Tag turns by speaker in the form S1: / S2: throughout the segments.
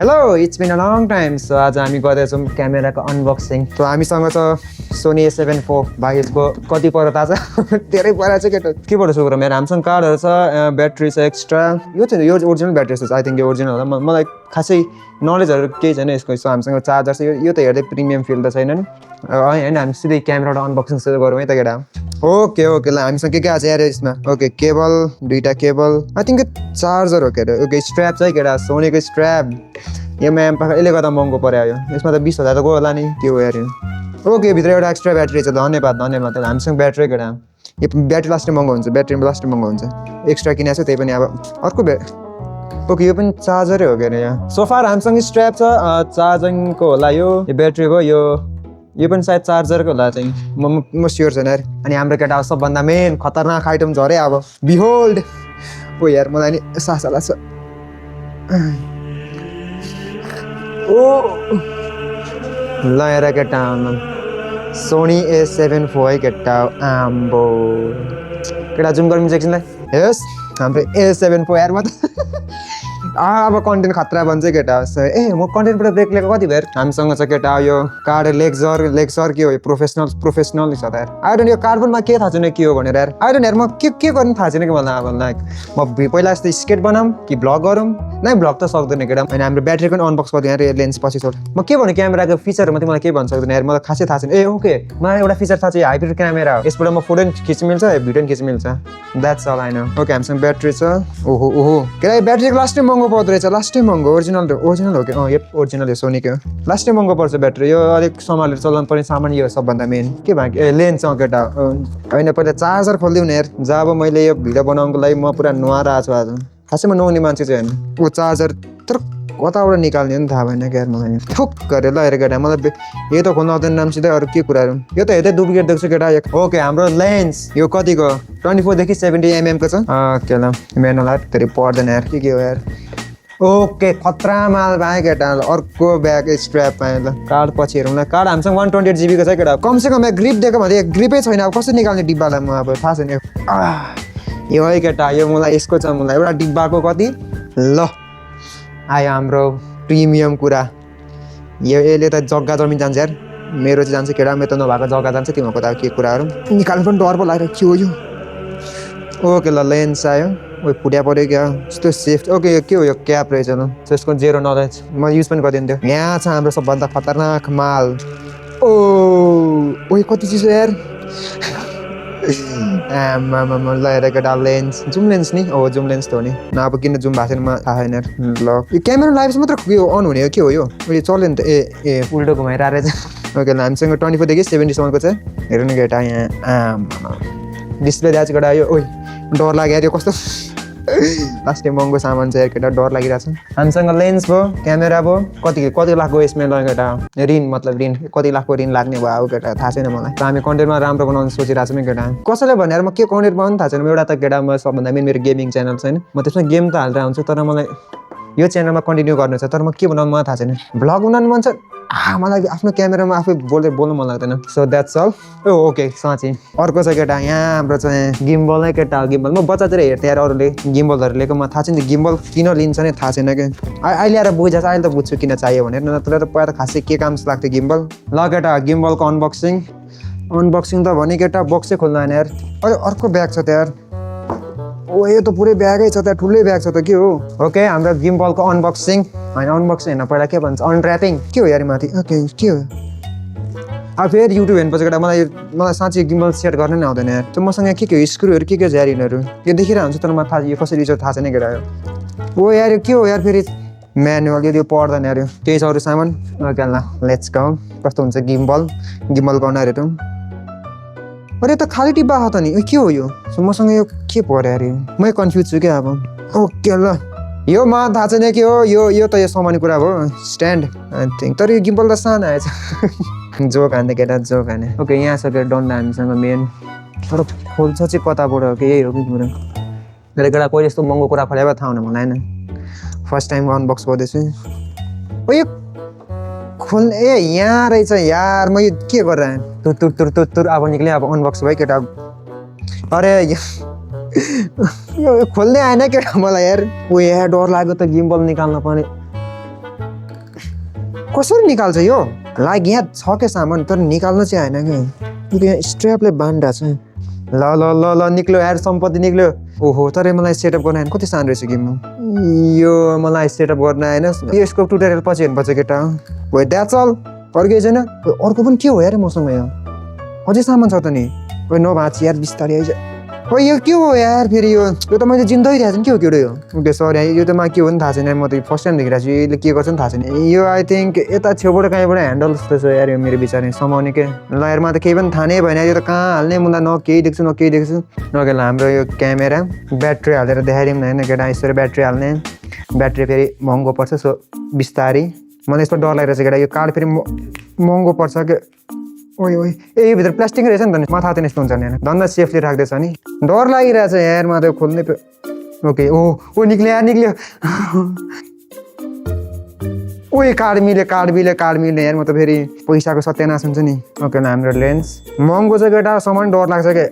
S1: Hello, it's been a long time. So आज हामी गर्दैछौँ क्यामेराको अनबक्सिङ. So हामीसँग छ Sony A7 IV. भाइ यसको कति पर्यो थाहा छ? धेरै पर्यो छ केटा. केबाट सुरु गरौँ यार? हामीसँग कार्डहरू छ, ब्याट्री छ एक्स्ट्रा. यो ओरिजिनल ब्याट्री छ. आई थिंक यो ओरिजिनल होला. मलाई खासै नलेजहरू केही छैन यसको. सो हामीसँग चार्जर छ. यो त हेर्दै प्रिमियम फिल त छैन नि. हैन हामी सिधै क्यामेराबाट अनबक्सिङ सुरु गरौँ है त केटा. ओके ल हामीसँग के छ यार यसमा? ओके केबल, दुईटा केबल. आई थिंक चार्जर हो केटा. ओके स्ट्र्याप छ है केटा. सोनीको स्ट्र्याप. यो म्याम पाखा यसले गर्दा महँगो पर्यो यो. यसमा त 20,000 त गयो होला नि. के हो यार यो? ओके भित्र एउटा एक्स्ट्रा ब्याट्री छ. धन्यवाद. हामीसँग ब्याट्री केटा. यो ब्याट्री लास्टै महँगो हुन्छ. ब्याट्री लास्टै महँगो हुन्छ. एक्स्ट्रा किनेको छु त्यही पनि अब अर्को ओके यो पनि चार्जरै हो के अरे यहाँ. सोफार हामीसँग स्ट्र्याप छ चार्जिङको होला यो ब्याट्री भयो यो पनि सायद चार्जरको होला चाहिँ म स्योर छैन यार. अनि हाम्रो केटा सबभन्दा मेन खतरनाक आइटम छ अरे अब बिहोल्ड. ओ यार मलाई नि सास लाग्छ. ओ ल हेर केटा सोनी A7 IV है केटा. आम्बो केटा जुम गर्नु एकछिनलाई. यस हाम्रो A7 IV यार म त अब कन्टेन्ट खतरा भन्छ केटा. म कन्टेन्टबाट ब्रेक लिएको कति भयो. हामीसँग छ केटा यो कार्ड लेक्सर के हो प्रोफेसनल छ यार. आई डोन्ट यो कार्बनमा के थाहा छैन के हो भनेर यार. आई डोन्ट यार म के गर्नु थाहा छैन कि मलाई अब लाइक म पहिला जस्तै स्केट बनाऊँ कि भ्लग गरौँ. नै भ्लग त सक्दैन केटा. अनि हाम्रो ब्याट्री पनि अनबक्स गरिदिउँ यार लेन्स पछि छोड. म के भन्नु क्यामेराको फिचरहरू मात्रै मलाई केही भन्न सक्दैन यार. मलाई खासै थाहा छैन. ओके मलाई एउटा फिचर थाहा छ हाइब्रिड क्यामेरा हो. यसबाट म फोटो खिच्न मिल्छ भिडियो खिच्न मिल्छ. That's all I know. Okay हामीसँग ब्याट्री छ. ओहो केटा ब्याट्रीको लास्टै महँगो पर्दो रहेछ. लास्टै महँगो ओरिजिनल हो कि यो ओरिजिनल हो सोनीको. लास्टै महँगो पर्छ ब्याट्री. यो अलिक सम्हालेर चलाउनु पर्ने सामान यो सबभन्दा मेन के भयो लेन्स केटा. होइन पहिला चार्जर खोलिदिउँ न यार. जब मैले यो भिडियो बनाउनुको लागि म पुरा नुहाएर छु आज. खासै म नुहाउने मान्छे चाहिँ होइन. ओ चार्जर तर कताबाट निकाल्ने नि थाहा भएन क्या मलाई. ठुक गरेर ल हेर केटा मलाई यो त खोल्न आउँदैन नाम सिधै अरू के कुराहरू. यो त हेर्दै डुप्लिकेट देख्छु केटा. ओके हाम्रो लेन्स यो कतिको 24 देखि 70 mm को छ. के ल मेनुअल यार धेरै पर्दैन यार. के हो यार. ओके खतरा माल पाएँ केटा. अर्को ब्याग स्ट्र्याप पाएँ ल. कार्ड पछि हेरौँ न. कार्ड हामीसँग 128 GB को छ केटा. कमसेकम ग्रिप दिएको भने ग्रिपै छैन. अब कसरी निकाल्ने डिब्बालाई म अब थाहा छैन. यो है केटा यो मलाई यसको छ. मलाई एउटा डिब्बाको कति ल आयो हाम्रो प्रिमियम कुरा. यसले त जग्गा जमिन जान्छ यार. मेरो चाहिँ जान्छ केटा. मेरो त नभएको जग्गा जान्छ. तिमीहरूको त के कुराहरू निकाल्नु पनि डर पो लागेर के हो यो. ओके ल लेन्स आयो. ओ फुट्या पऱ्यो क्या यस्तो सेफ. ओके यो के हो यो क्याप रहेछ ल. यसको जेरो नलेज म युज पनि गरिदिन्थ्यो. यहाँ छ हाम्रो सबभन्दा खतरनाक माल. ओ कति चिज हो यार. ल हेर केटा लेन्स जुम लेन्स नि. जुम लेन्स त हो नि. न अब किन जुम भएको छैन म थाहा छैन यार. ल यो क्यामेरा लाइभ मात्र यो अन हुने हो के हो यो. उयो चल्यो नि त उल्टो घुमाएर आएर चाहिँ. ओके ल हामीसँग 24 देखि 70 सम्मको छ. हेर्नु नि केटा यहाँ डिस्प्ले द्याच केटा. यो ओइ डर लाग्यो यो कस्तो लास्टै महँगो सामान छ यार केटा. डर लागिरहेछ. हामीसँग लेन्स भयो क्यामेरा भयो. कति लाखको यसमा ल केटा. ऋण कति लाखको ऋण लाग्ने भयो केटा थाहा छैन मलाई. हामी कन्टेन्टमा राम्रो बनाउनु सोचिरहेको छौँ केटा. कसैले भनेर म के कन्टेन्ट बनाउनु थाहा छैन. एउटा त केटा म सबभन्दा मेन मेरो गेमिङ च्यानल छैन. म त्यसमा गेम त हालेर हुन्छु तर मलाई यो च्यानलमा कन्टिन्यू गर्नु छ. तर म के बनाउनु मलाई थाहा छैन. भ्लग बनाउनु मन छ. मलाई आफ्नो क्यामेरामा आफै बोल्नु मन लाग्दैन. So that's all. ओके साँच्ची अर्को छ केटा. यहाँ हाम्रो चाहिँ गिम्बल है केटा. गिम्बल म बच्चातिर हेर्थेँ यार अरूले गिम्बलहरू लिएको. म थाहा छैन गिम्बल किन लिन्छ नि थाहा छैन क्या. अहिले आएर बुझ्छ. अहिले त बुझ्छु किन चाहियो भनेर. नत्र त पहिला त खासै के काम लाग्थ्यो गिम्बल. ल केटा गिम्बलको अनबक्सिङ त भने केटा बक्सै खोल्नु होइन यार. अरे अर्को ब्याग छ त यार. यो त पुरै ब्यागै छ त. ठुलै ब्याग छ त के हो. ओके हाम्रो गिम्बलको अनबक्सिङ होइन अनबक्सिङ होइन पहिला के भन्छ अनऱ्यापिङ के हो यार माथि. ओके के हो अब फेरि युट्युब हेर्नुपर्छ केटा. मलाई साँच्चै गिम्बल सेट गर्न नै आउँदैन यार. त मसँग के हो स्क्रुहरू के छ यार यिनीहरू. यो देखिरहेको हुन्छ तर म थाहा यो कसरी छ थाहा छैन केटा. यो यार के हो यार फेरि म्यानुअल यो पर्दैन यार. यो केही छ अरू सामान. ओके ल लेट्स गो. कस्तो हुन्छ गिम्बलको अनुहारहरू. अरे त खाली डिब्बा हो त नि. के हो यो. मसँग यो के पर्यो यार. मै कन्फ्युज छु क्या अब. ओके ल यो म थाहा छैन के हो. यो त यो सामान्य कुरा भयो स्ट्यान्ड आई थिङ्क. तर यो गिम्बल त सानो आएछ. जोक हान्दै केटा जोक हाने. ओके यहाँ छ केटा डन्डा हामीसँग मेन. तर खोल्छ चाहिँ कताबाट हो कि यही हो कि कुरा. मेरो केटा कहिले यस्तो महँगो कुरा खोले भए थाहा हुन मलाई होइन. फर्स्ट टाइम अनबक्स गर्दैछु. यो खोल्ने यहाँ रहेछ यार. म यो के गरेर तुर अब निक्लेँ. अब अनबक्स भयो केटा. अरे यो खोल्ने आएन केटा मलाई यार. यार डर लाग्यो त गिम्बल निकाल्न पनि. कसरी निकाल्छ यो लाइक यहाँ छ के सामान तर निकाल्न चाहिँ होइन कि यहाँ स्ट्र्यापले बान्डा छ ल ल ल ल निक्ल्यो यार सम्पत्ति निक्ल्यो ओहो तर मलाई सेटअप गर्न आएन कति सानो रहेछ गेम यो मलाई सेटअप गर्न आएन यसको ट्युटोरियल पछि हेर्नुपर्छ केटा हो द्याट्स अल अरू केही छैन अर्को पनि के हो यार मसँग यहाँ अझै सामान छ त नि ओ नभाँच यार बिस्तारै आइज ओ यो के हो यार फेरि यो त मैले जिन्दै रहेको छु के हो केटो यो ओके सरी यो त मलाई के हो नि थाहा छैन म त फर्स्ट टाइम देखिरहेको छु यसले के गर्छ नि थाहा छैन यो आई थिङ्क यता छेउबाट कहीँबाट ह्यान्डल जस्तो छ यार यो मेरो विचारले समाउने के ल यारमा त केही पनि थाहा नै भएन यो त कहाँ हाल्ने मलाई न केही देख्छु न केही देख्छु नगेल हाम्रो यो क्यामेरा ब्याट्री हालेर देखाइदिउँ न होइन केटा यसरी ब्याट्री हाल्ने ब्याट्री फेरि महँगो पर्छ सो बिस्तारै मलाई यस्तो डर लागिरहेछ केटा यो कार्ड फेरि महँगो पर्छ के ओइ ओइ ए भित्र प्लास्टिक रहेछ नि त मलाई थाहा थिएन यस्तो हुन्छ नि होइन धन्दा सेफली राख्दैछ नि डर लागिरहेछ यारमा त खोल्ने ओके ओ निक्ल्यो यार निक्ल्यो ओइ कार्ड मिल्यो यार म त फेरि पैसाको सत्यानाश हुन्छ नि ओके हाम्रो लेन्स महँगो छ केटा सामान डर लाग्छ के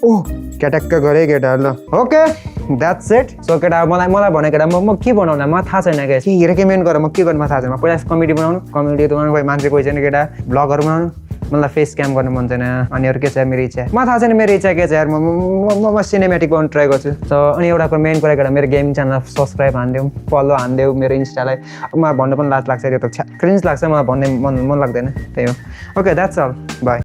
S1: ओह क्याट्याक्क गरेँ केटा ल ओके द्याट्स इट सो केटा मलाई भने केटा म के बनाउनु मलाई थाहा छैन क्या के रेकमेन्ड गर म के गर्नु थाहा छैन पहिला कमेडी बनाउनु कमेडी त कोही मान्छे कोही छैन केटा ब्लगहरू बनाउनु मलाई फेस क्याम गर्नु मन छैन अनि अरू के छ मेरो इच्छा मलाई थाहा छैन मेरो इच्छा के छ यार म सिनेमेटिक बनाउनु ट्राई गर्छु सो अनि एउटा मेन कुरा केटा मेरो गेमिङ च्यानल सब्सक्राइब हानिदेऊ फलो हानिदेऊ मेरो इन्स्टालाई मलाई भन्नु पनि लाज लाग्छ यो त क्रिन्ज लाग्छ मलाई भन्ने मन लाग्दैन त्यही हो ओके द्याट्स अल बाई